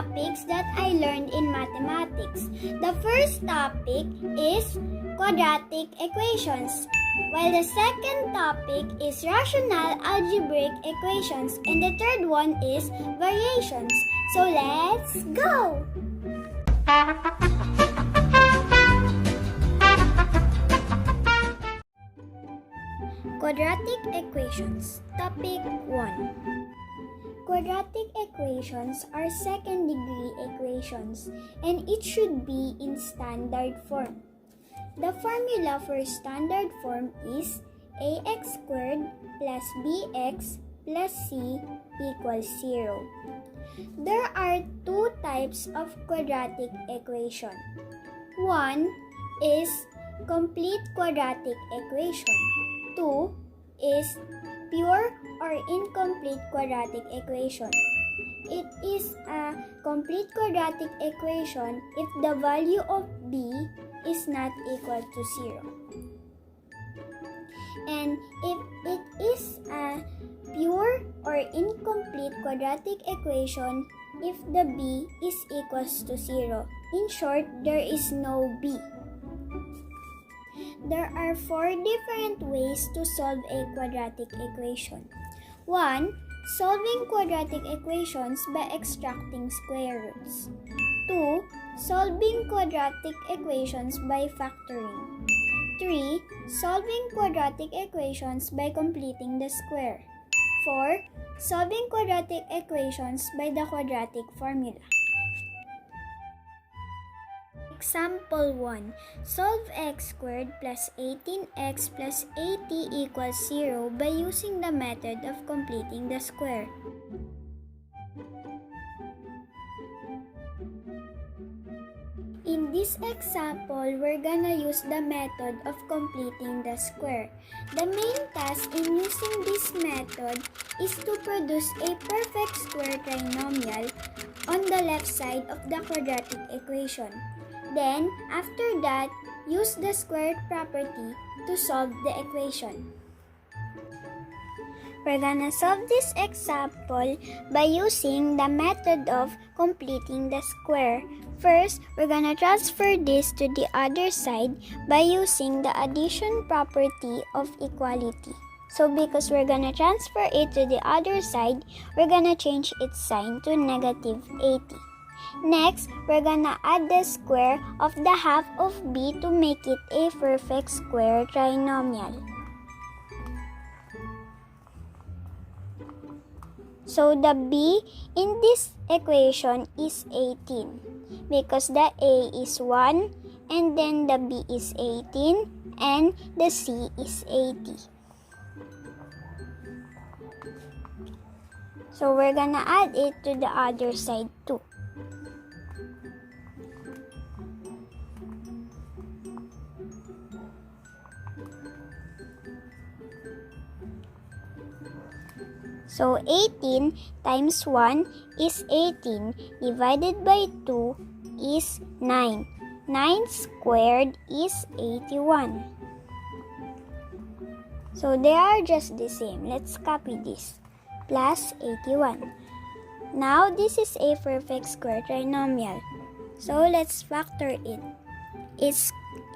topics that I learned in mathematics. The first topic is quadratic equations, while the second topic is rational algebraic equations, and the third one is variations. So let's go! Quadratic equations. Topic 1. Quadratic equations are second-degree equations, and it should be in standard form. The formula for standard form is ax squared plus bx plus c equals 0. There are two types of quadratic equation. One is complete quadratic equation. Two is pure or incomplete quadratic equation. It is a complete quadratic equation if the value of b is not equal to 0. And if it is a pure or incomplete quadratic equation if the b is equals to 0. In short, there is no b. There are 4 different ways to solve a quadratic equation. 1. Solving quadratic equations by extracting square roots. 2. Solving quadratic equations by factoring. 3. Solving quadratic equations by completing the square. 4. Solving quadratic equations by the quadratic formula. Example 1. Solve x squared plus 18x plus 80 equals 0 by using the method of completing the square. In this example, we're gonna use the method of completing the square. The main task in using this method is to produce a perfect square trinomial on the left side of the quadratic equation. Then, after that, use the squared property to solve the equation. We're gonna solve this example by using the method of completing the square. First, we're gonna transfer this to the other side by using the addition property of equality. So because we're gonna transfer it to the other side, we're gonna change its sign to negative 80. Next, we're gonna add the square of the half of b to make it a perfect square trinomial. So the b in this equation is 18 because the a is 1 and then the b is 18 and the c is 80. So we're gonna add it to the other side too. So 18 times 1 is 18 divided by 2 is 9. 9 squared is 81. So they are just the same. Let's copy this. Plus 81. Now this is a perfect square trinomial. So let's factor it. It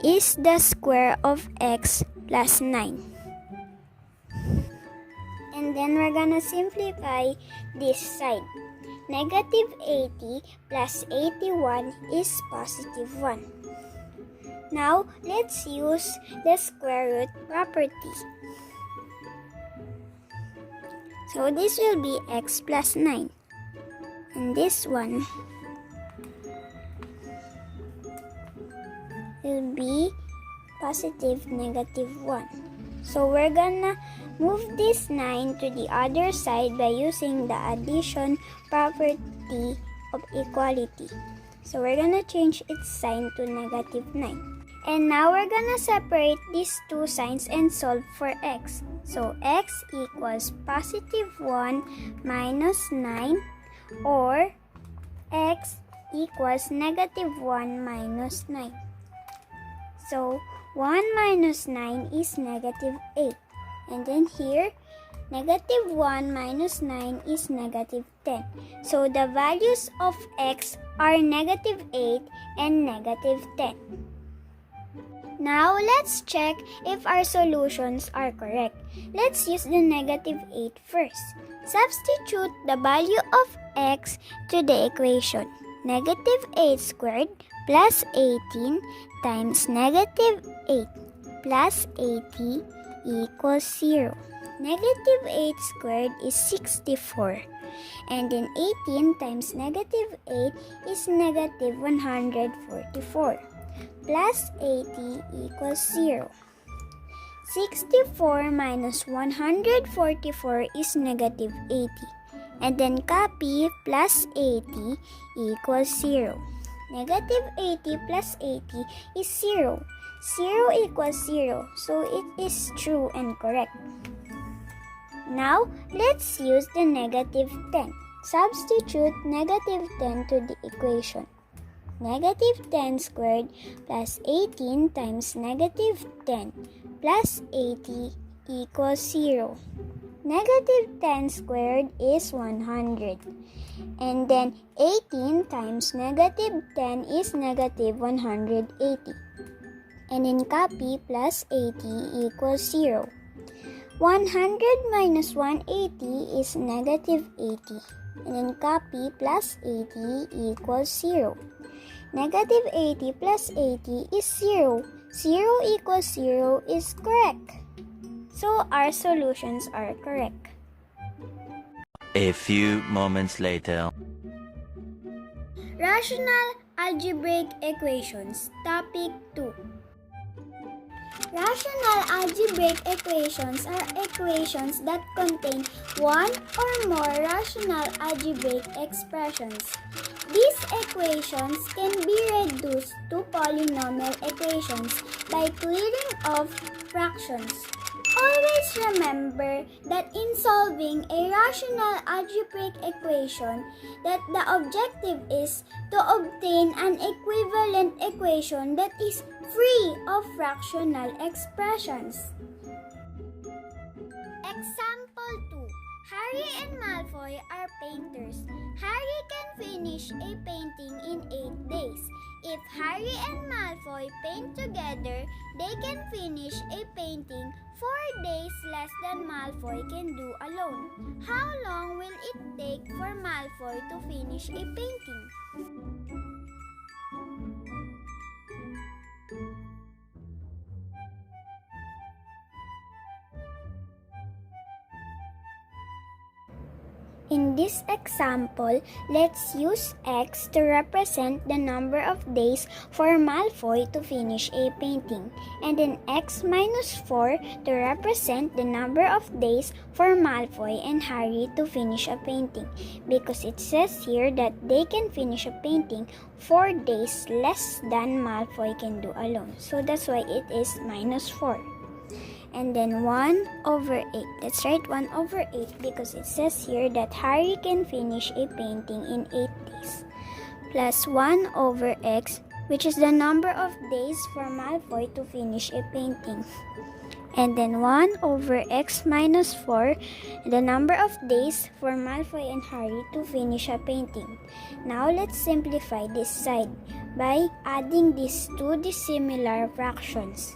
is the square of x plus 9. And then we're gonna simplify this side. Negative 80 plus 81 is positive 1. Now, let's use the square root property. So this will be x plus 9. And this one will be positive negative 1. So we're gonna move this 9 to the other side by using the addition property of equality. So we're gonna change its sign to negative 9. And now we're gonna separate these two signs and solve for x. So x equals positive 1 minus 9 or x equals negative 1 minus 9. So 1 minus 9 is negative 8. And then here, Negative 1 minus 9 is negative 10. So the values of x are negative 8 and negative 10. Now let's check if our solutions are correct. Let's use the negative 8 first. Substitute the value of x to the equation. Negative 8 squared plus 18 times negative 8 plus 80 equals 0. Negative 8 squared is 64. And then 18 times negative 8 is negative 144. Plus 80 equals 0. 64 minus 144 is negative 80. And then copy plus 80 equals 0. Negative 80 plus 80 is 0. 0 equals 0, so it is true and correct. Now, let's use the negative 10. Substitute negative 10 to the equation. Negative 10 squared plus 18 times negative 10 plus 80 equals 0. Negative 10 squared is 100. And then 18 times negative 10 is negative 180. And then copy plus 80 equals 0. 100 minus 180 is negative 80. And then copy plus 80 equals 0. Negative 80 plus 80 is 0. 0 equals 0 is correct. So our solutions are correct. A few moments later. Rational algebraic equations, topic 2. Rational algebraic equations are equations that contain one or more rational algebraic expressions. These equations can be reduced to polynomial equations by clearing off fractions. Always remember that in solving a rational algebraic equation, that the objective is to obtain an equivalent equation that is free of fractional expressions. Example 2. Harry and Malfoy are painters. Harry can finish a painting in 8 days. If Harry and Malfoy paint together, they can finish a painting 4 days less than Malfoy can do alone. How long will it take for Malfoy to finish a painting? In this example, let's use x to represent the number of days for Malfoy to finish a painting, and then x minus 4 to represent the number of days for Malfoy and Harry to finish a painting, because it says here that they can finish a painting 4 days less than Malfoy can do alone. So that's why it is minus 4. And then 1 over 8. Let's write 1 over 8 because it says here that Harry can finish a painting in 8 days. Plus 1 over x, which is the number of days for Malfoy to finish a painting. And then 1 over x minus 4, the number of days for Malfoy and Harry to finish a painting. Now let's simplify this side by adding these two dissimilar fractions.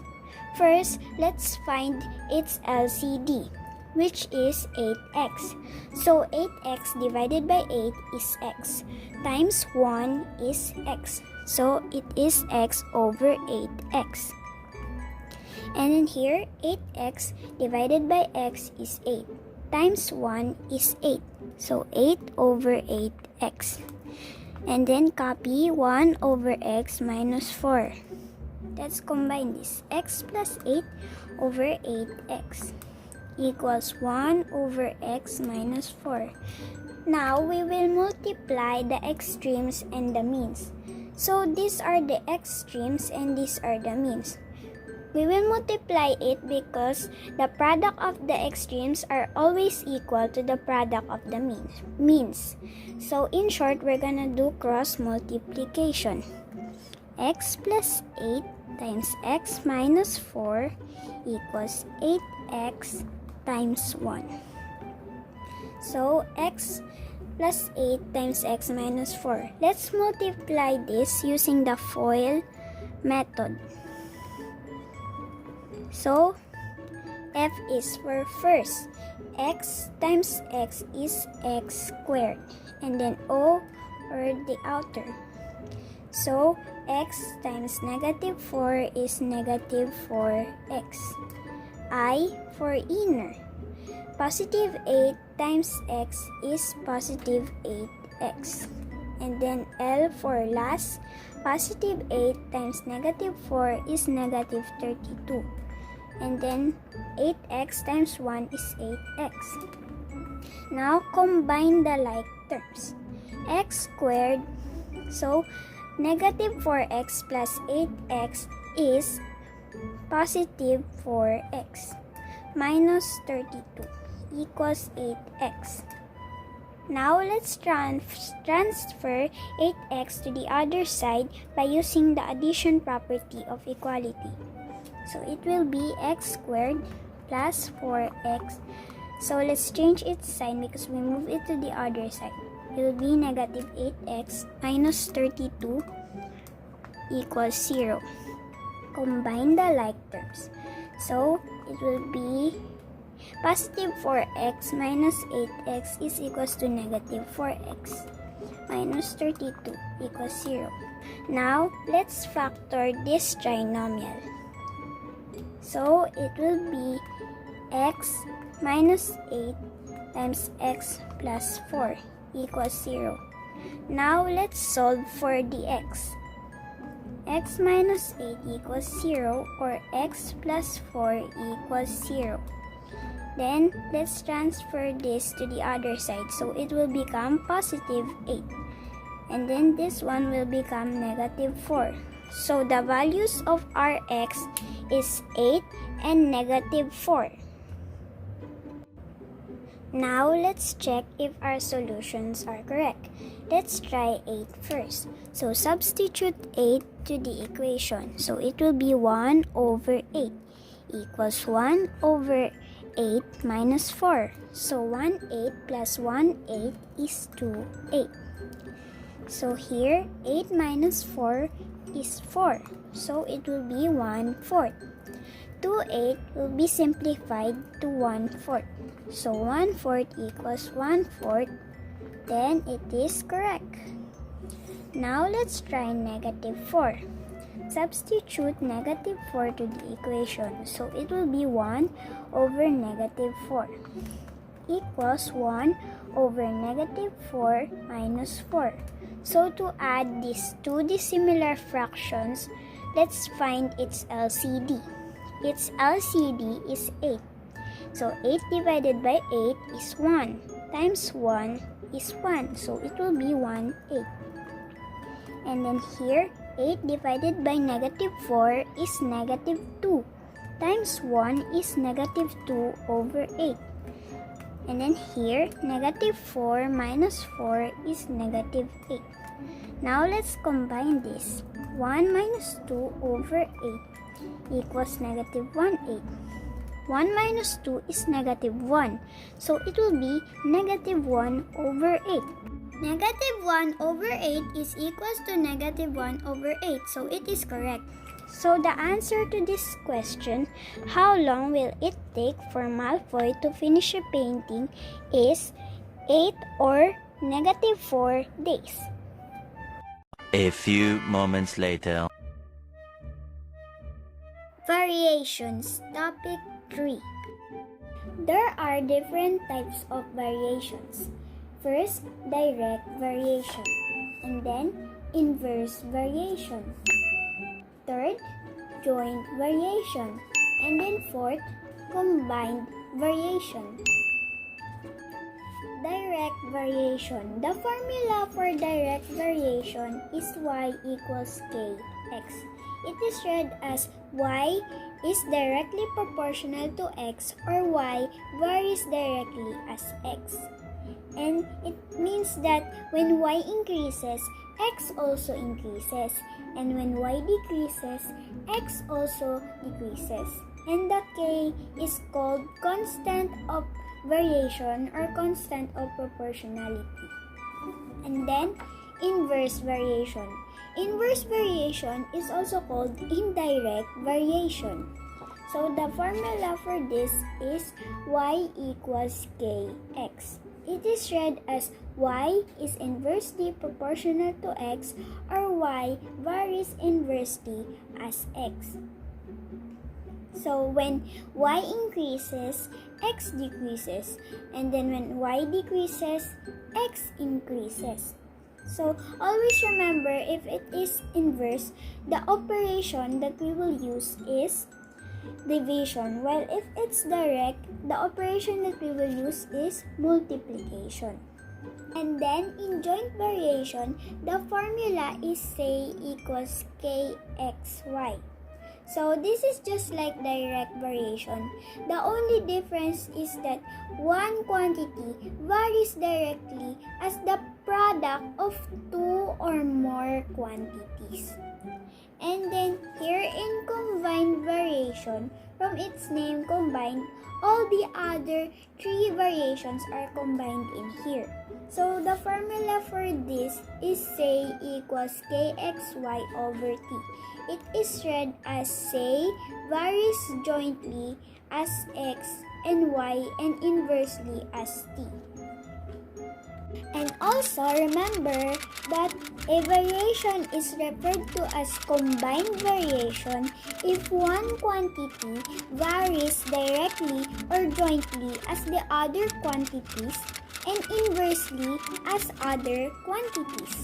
First, let's find its LCD, which is 8x. So 8x divided by 8 is x, times 1 is x. So it is x over 8x. And in here, 8x divided by x is 8, times 1 is 8. So 8 over 8x. And then copy 1 over x minus 4. Let's combine this. X plus 8 over 8x equals 1 over x minus 4. Now, we will multiply the extremes and the means. So, these are the extremes and these are the means. We will multiply it because the product of the extremes are always equal to the product of the means. So, in short, we're gonna do cross multiplication. X plus 8 times x minus 4 equals 8x times 1. So x plus 8 times x minus 4. Let's multiply this using the FOIL method. So f is for first. X times x is x squared. And then O or the outer. So x times negative 4 is negative 4x. I for inner. Positive 8 times x is positive 8x. And then L for last. Positive 8 times negative 4 is negative 32. And then 8x times 1 is 8x. Now combine the like terms. X squared. So negative 4x plus 8x is positive 4x minus 32 equals 8x. Now let's transfer 8x to the other side by using the addition property of equality. So it will be x squared plus 4x. So let's change its sign because we move it to the other side. It will be negative 8x minus 32 equals 0. Combine the like terms. So it will be positive 4x minus 8x is equals to negative 4x minus 32 equals 0. Now let's factor this trinomial. So it will be x minus 8 times x plus 4 equals 0. Now let's solve for the x. X minus 8 equals 0 or x plus 4 equals 0. Then let's transfer this to the other side. So it will become positive 8. And then this one will become negative 4. So the values of our x is 8 and negative 4. Now let's check if our solutions are correct. Let's try 8 first. So substitute 8 to the equation. So it will be 1 over 8 equals 1 over 8 minus 4. So 1 8 plus 1 8 is 2 8. So here 8 minus 4 is 4. So it will be 1/4. 2 8 will be simplified to 1/4. So 1/4 equals 1/4. Then it is correct. Now let's try negative 4. Substitute negative 4 to the equation. So it will be 1 over negative 4 equals 1 over negative 4 minus 4. So to add these two dissimilar fractions, let's find its LCD. Its LCD is 8. So 8 divided by 8 is 1 times 1 is 1. So it will be 1 8. And then here 8 divided by negative 4 is negative 2 times 1 is negative 2 over 8. And then here negative 4 minus 4 is negative 8. Now let's combine this. 1 minus 2 over 8 equals negative 1 8. 1 minus 2 is negative 1. So it will be negative 1 over 8. Negative 1 over 8 is equals to negative 1 over 8. So it is correct. So the answer to this question, how long will it take for Malfoy to finish a painting, is 8 or negative 4 days. A few moments later. Variations, topic 3. There are different types of variations. First, direct variation, and then inverse variation. Third, joint variation, and then fourth, combined variation. Direct variation. The formula for direct variation is y equals kx. It is read as y is directly proportional to x, or y varies directly as x. And it means that when y increases, x also increases. And when y decreases, x also decreases. And the k is called constant of variation or constant of proportionality. And then, inverse variation. Inverse variation is also called indirect variation. So the formula for this is y equals kx. It is read as y is inversely proportional to x, or y varies inversely as x. So when y increases, x decreases, and then when y decreases, x increases. So always remember, if it is inverse, the operation that we will use is division, while if it's direct, the operation that we will use is multiplication. And then in joint variation, the formula is say equals kxy. So this is just like direct variation. The only difference is that one quantity varies directly as the product of two or more quantities. And then here in combined variation, from its name combined, all the other three variations are combined in here. So the formula for this is say equals kxy over t. It is read as say varies jointly as x and y and inversely as t. And also remember that a variation is referred to as combined variation if one quantity varies directly or jointly as the other quantities and inversely as other quantities.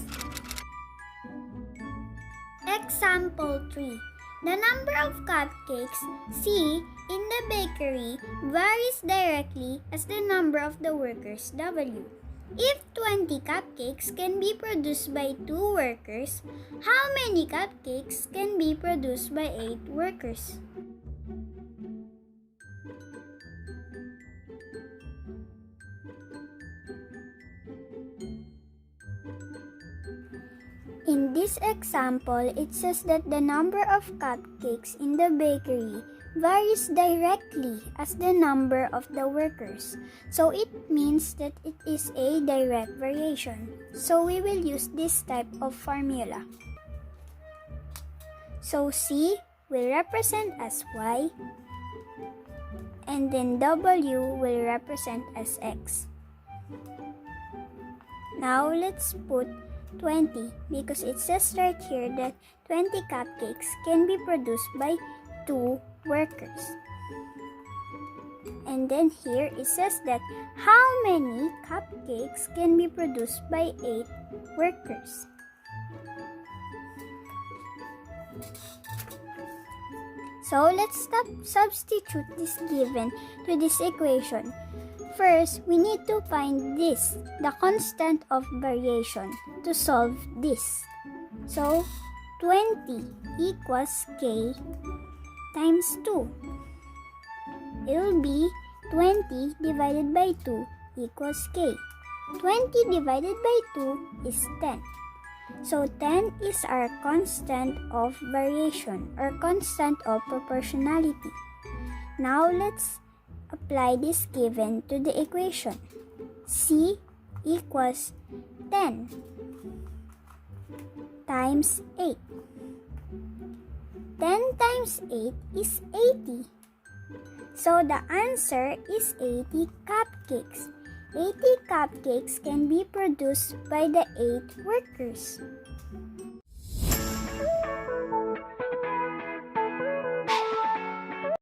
Example 3. The number of cupcakes C in the bakery varies directly as the number of the workers W. If 20 cupcakes can be produced by 2 workers, how many cupcakes can be produced by 8 workers? In this example, it says that the number of cupcakes in the bakery varies directly as the number of the workers. So it means that it is a direct variation. So we will use this type of formula. So C will represent as y, and then W will represent as x. Now let's put 20 because it says right here that 20 cupcakes can be produced by 2 workers. And then here it says that how many cupcakes can be produced by 8 workers. So let's substitute this given to this equation. First, we need to find this, the constant of variation, to solve this. So 20 equals k times 2. It will be 20 divided by 2 equals k. 20 divided by 2 is 10. So 10 is our constant of variation or constant of proportionality. Now let's apply this given to the equation. C equals 10 times 8. 10 times 8 is 80. So the answer is 80 cupcakes. 80 cupcakes can be produced by the 8 workers.